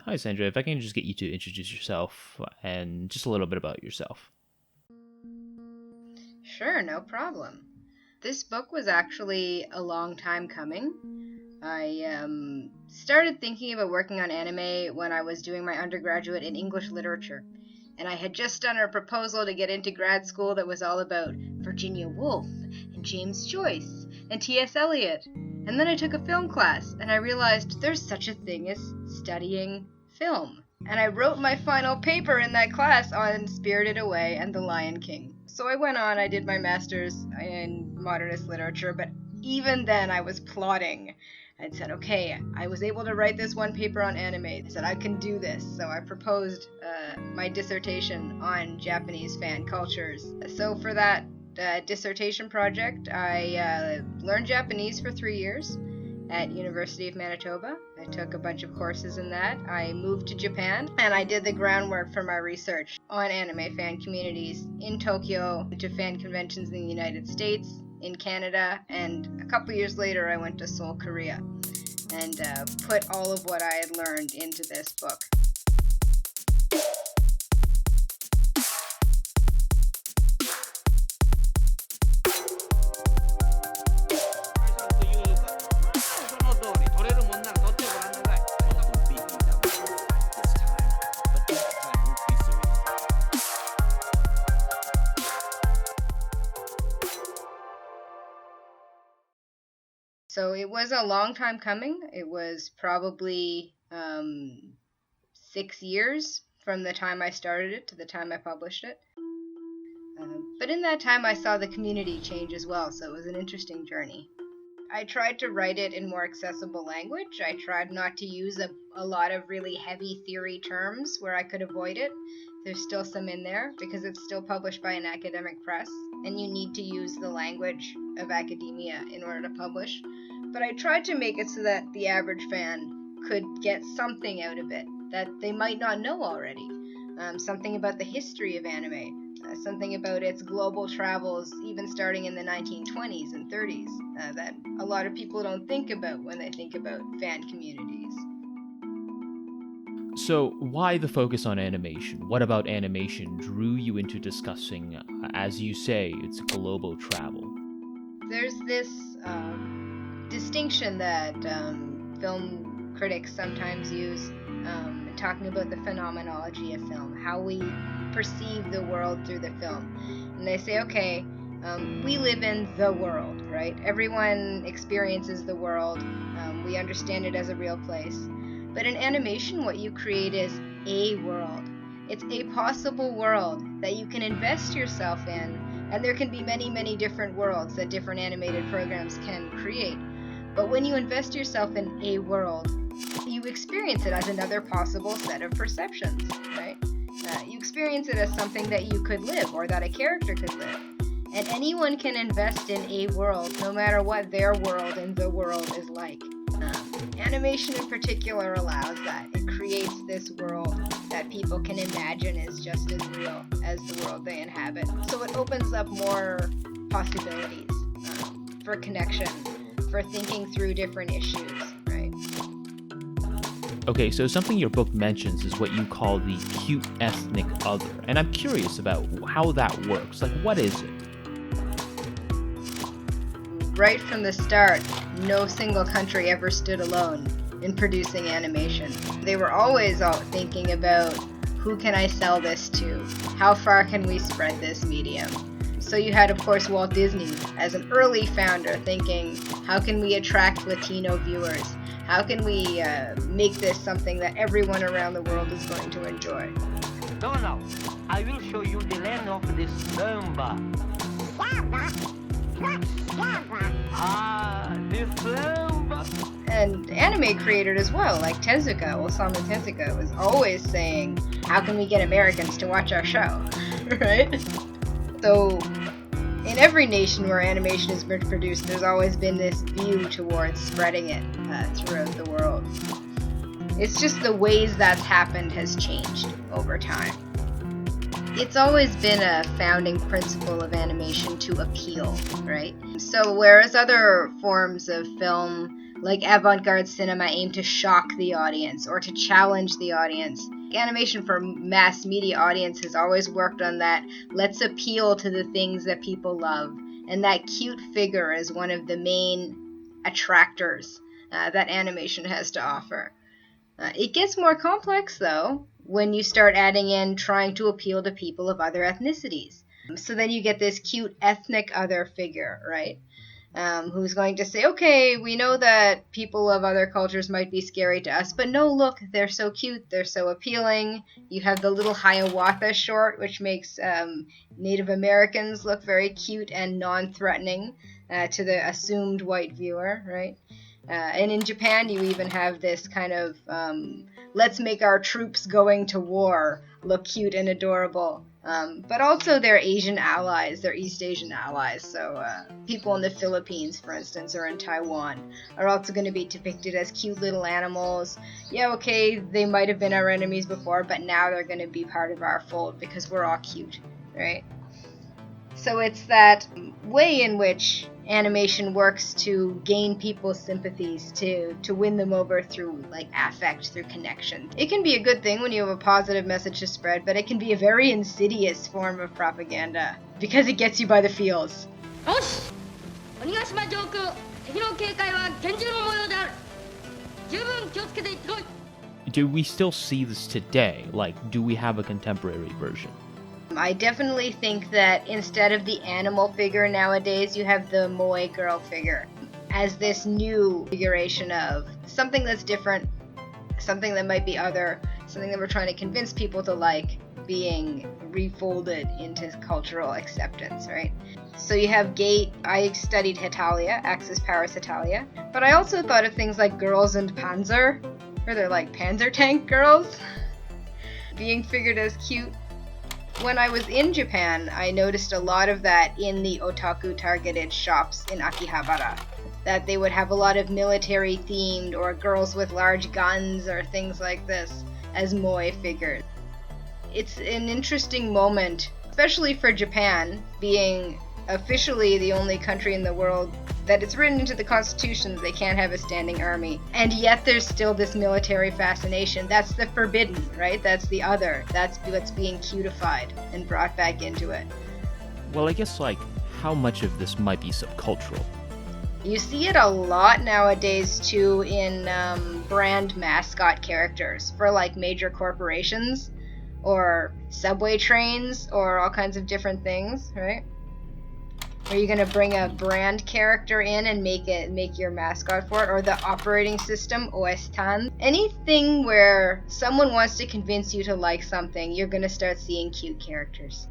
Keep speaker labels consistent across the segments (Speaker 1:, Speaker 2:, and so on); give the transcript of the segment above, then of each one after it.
Speaker 1: Hi, Sandra. If I can just get you to introduce yourself and just a little bit about yourself.
Speaker 2: Sure, no problem. This book was actually a long time coming. I started thinking about working on anime when I was doing my undergraduate in English literature. And I had just done a proposal to get into grad school that was all about Virginia Woolf and James Joyce and T.S. Eliot. And then I took a film class and I realized there's such a thing as studying film. And I wrote my final paper in that class on Spirited Away and The Lion King. So I went on, I did my master's in modernist literature, but even then I was plotting. I'd said, okay, I was able to write this one paper on anime. I said, I can do this. So I proposed my dissertation on Japanese fan cultures. So for that dissertation project, I learned Japanese for 3 years at University of Manitoba. I took a bunch of courses in that. I moved to Japan, and I did the groundwork for my research on anime fan communities in Tokyo, to fan conventions in the United States, in Canada, and a couple years later I went to Seoul, Korea, and put all of what I had learned into this book. So it was a long time coming. It was probably 6 years from the time I started it to the time I published it. But in that time I saw the community change as well, so it was an interesting journey. I tried to write it in more accessible language. I tried not to use a lot of really heavy theory terms where I could avoid it. There's still some in there because it's still published by an academic press, and you need to use the language of academia in order to publish. But I tried to make it so that the average fan could get something out of it that they might not know already. Something about the history of anime, something about its global travels, even starting in the 1920s and 30s, that a lot of people don't think about when they think about fan communities.
Speaker 1: So, why the focus on animation? What about animation drew you into discussing, as you say, its global travel?
Speaker 2: There's this distinction that film critics sometimes use talking about the phenomenology of film, how we perceive the world through the film. And they say, okay, we live in the world, right? Everyone experiences the world. We understand it as a real place. But in animation, what you create is a world. It's a possible world that you can invest yourself in, and there can be many, many different worlds that different animated programs can create. But when you invest yourself in a world, you experience it as another possible set of perceptions, right? You experience it as something that you could live, or that a character could live. And anyone can invest in a world, no matter what their world and the world is like. Animation in particular allows that. It creates this world that people can imagine is just as real as the world they inhabit. So it opens up more possibilities for connection, for thinking through different issues, right?
Speaker 1: Okay, so something your book mentions is what you call the cute ethnic other, and I'm curious about how that works. Like, what is it?
Speaker 2: Right from the start, no single country ever stood alone in producing animation. They were always thinking about, who can I sell this to? How far can we spread this medium? So you had, of course, Walt Disney as an early founder thinking, how can we attract Latino viewers? How can we make this something that everyone around the world is going to enjoy?
Speaker 3: Donald, I will show you the land of the samba.
Speaker 4: Samba? What's samba?
Speaker 3: The samba.
Speaker 2: And anime created as well, like Tezuka, Osamu Tezuka, was always saying, how can we get Americans to watch our show, right? So, in every nation where animation has been produced, there's always been this view towards spreading it throughout the world. It's just the ways that's happened has changed over time. It's always been a founding principle of animation to appeal, right? So whereas other forms of film, like avant-garde cinema aimed to shock the audience or to challenge the audience. Animation for mass media audience has always worked on that. Let's appeal to the things that people love. And that cute figure is one of the main attractors that animation has to offer. It gets more complex, though, when you start adding in trying to appeal to people of other ethnicities. So then you get this cute ethnic other figure, right? Who's going to say, okay, we know that people of other cultures might be scary to us, but no, look, they're so cute, they're so appealing. You have the little Hiawatha short, which makes Native Americans look very cute and non-threatening to the assumed white viewer, right? And in Japan, you even have this kind of, let's make our troops going to war look cute and adorable. But also their Asian allies, their East Asian allies. So people in the Philippines, for instance, or in Taiwan are also going to be depicted as cute little animals. Yeah, okay, they might have been our enemies before, but now they're going to be part of our fold because we're all cute, right? So it's that way in which animation works to gain people's sympathies, to win them over through like affect, through connection. It can be a good thing when you have a positive message to spread, but it can be a very insidious form of propaganda because it gets you by the feels.
Speaker 1: Do we still see this today? Like, do we have a contemporary version?
Speaker 2: I definitely think that instead of the animal figure nowadays, you have the moe girl figure as this new configuration of something that's different, something that might be other, something that we're trying to convince people to like, being refolded into cultural acceptance, right? So you have Gate. I studied Hetalia, Axis Paris Hetalia, but I also thought of things like Girls and Panzer, where they're like Panzer tank girls, being figured as cute. When I was in Japan, I noticed a lot of that in the otaku targeted shops in Akihabara. That they would have a lot of military themed or girls with large guns or things like this as moe figures. It's an interesting moment, especially for Japan, being officially the only country in the world that it's written into the constitution that they can't have a standing army. And yet there's still this military fascination. That's the forbidden, right? That's the other. That's what's being cutified and brought back into it.
Speaker 1: Well, I guess, like, how much of this might be subcultural?
Speaker 2: You see it a lot nowadays, too, in brand mascot characters for, like, major corporations or subway trains or all kinds of different things, right? Are you going to bring a brand character in and make your mascot for it? Or the operating system, OS-tan? Anything where someone wants to convince you to like something, you're going to start seeing cute characters.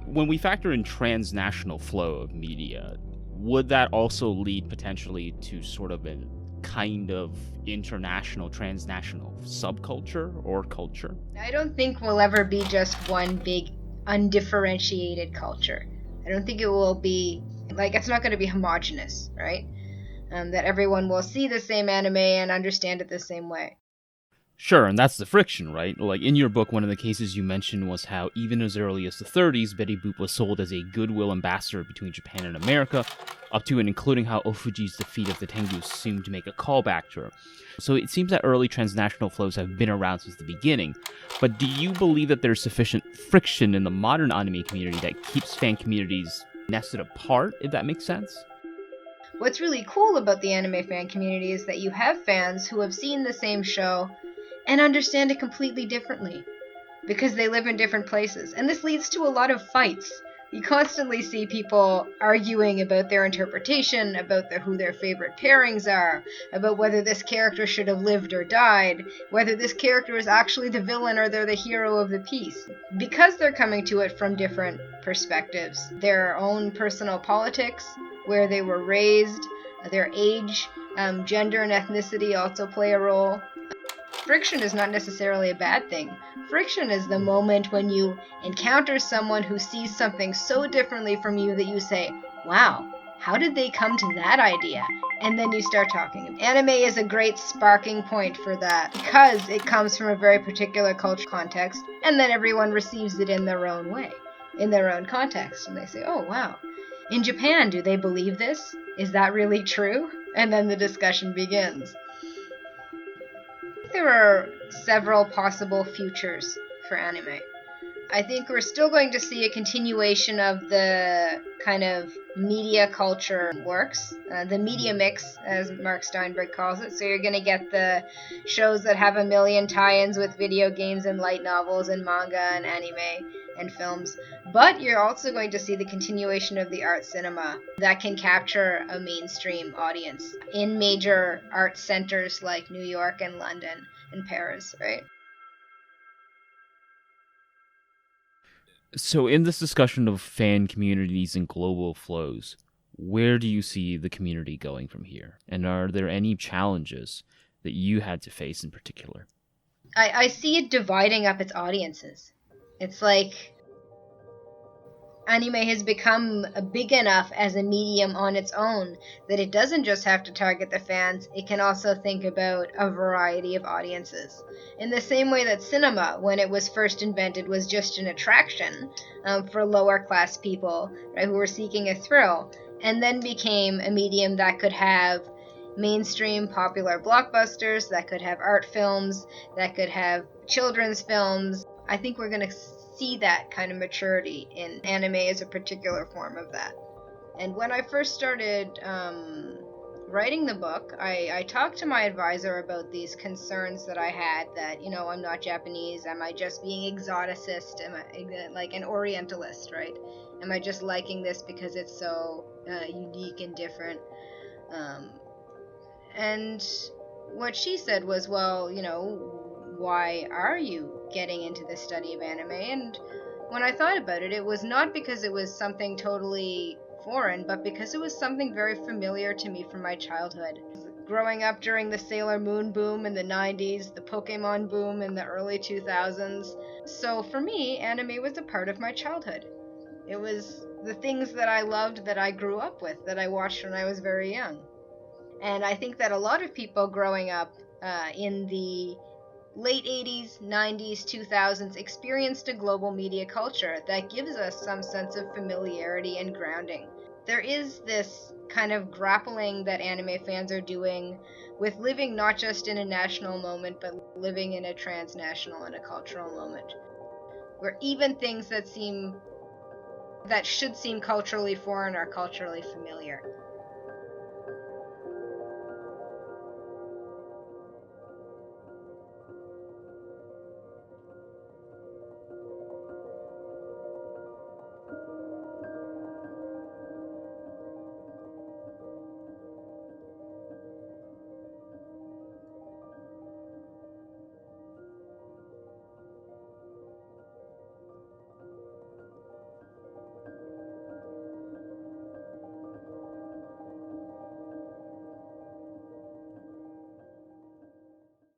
Speaker 1: When we factor in transnational flow of media, would that also lead potentially to sort of a kind of international, transnational subculture or culture?
Speaker 2: I don't think we'll ever be just one big, undifferentiated culture. I don't think it will be, like, it's not going to be homogenous, right? That everyone will see the same anime and understand it the same way.
Speaker 1: Sure, and that's the friction, right? Like, in your book, one of the cases you mentioned was how even as early as the 30s, Betty Boop was sold as a goodwill ambassador between Japan and America, up to and including how Ofuji's defeat of the Tengu seemed to make a callback to her. So it seems that early transnational flows have been around since the beginning, but do you believe that there's sufficient friction in the modern anime community that keeps fan communities nested apart, if that makes sense?
Speaker 2: What's really cool about the anime fan community is that you have fans who have seen the same show and understand it completely differently because they live in different places. And this leads to a lot of fights. You constantly see people arguing about their interpretation, about who their favorite pairings are, about whether this character should have lived or died, whether this character is actually the villain or they're the hero of the piece. Because they're coming to it from different perspectives. Their own personal politics, where they were raised, their age, gender and ethnicity also play a role. Friction is not necessarily a bad thing. Friction is the moment when you encounter someone who sees something so differently from you that you say, wow, how did they come to that idea? And then you start talking. Anime is a great sparking point for that because it comes from a very particular cultural context and then everyone receives it in their own way, in their own context. And they say, oh, wow. In Japan, do they believe this? Is that really true? and then the discussion begins. There are several possible futures for anime. I think we're still going to see a continuation of the kind of media culture works, the media mix, as Mark Steinberg calls it. So you're going to get the shows that have a million tie-ins with video games and light novels and manga and anime and films. But you're also going to see the continuation of the art cinema that can capture a mainstream audience in major art centers like New York and London and Paris, right?
Speaker 1: So, in this discussion of fan communities and global flows, where do you see the community going from here? And are there any challenges that you had to face in particular?
Speaker 2: I see it dividing up its audiences. It's like anime has become big enough as a medium on its own that it doesn't just have to target the fans, it can also think about a variety of audiences. In the same way that cinema, when it was first invented, was just an attraction for lower class people, right, who were seeking a thrill, and then became a medium that could have mainstream popular blockbusters, that could have art films, that could have children's films. I think we're going to see that kind of maturity in anime as a particular form of that. And when I first started writing the book, I talked to my advisor about these concerns that I had that, you know, I'm not Japanese, am I just being exoticist, am I like an orientalist, right? Am I just liking this because it's so unique and different? And what she said was, well, you know, why are you getting into the study of anime? And when I thought about it, it was not because it was something totally foreign, but because it was something very familiar to me from my childhood. Growing up during the Sailor Moon boom in the 90s, the Pokemon boom in the early 2000s. So for me, anime was a part of my childhood. It was the things that I loved, that I grew up with, that I watched when I was very young. And I think that a lot of people growing up in the late 80s, 90s, 2000s experienced a global media culture that gives us some sense of familiarity and grounding. There is this kind of grappling that anime fans are doing with living not just in a national moment, but living in a transnational and a cultural moment, where even things that should seem culturally foreign are culturally familiar.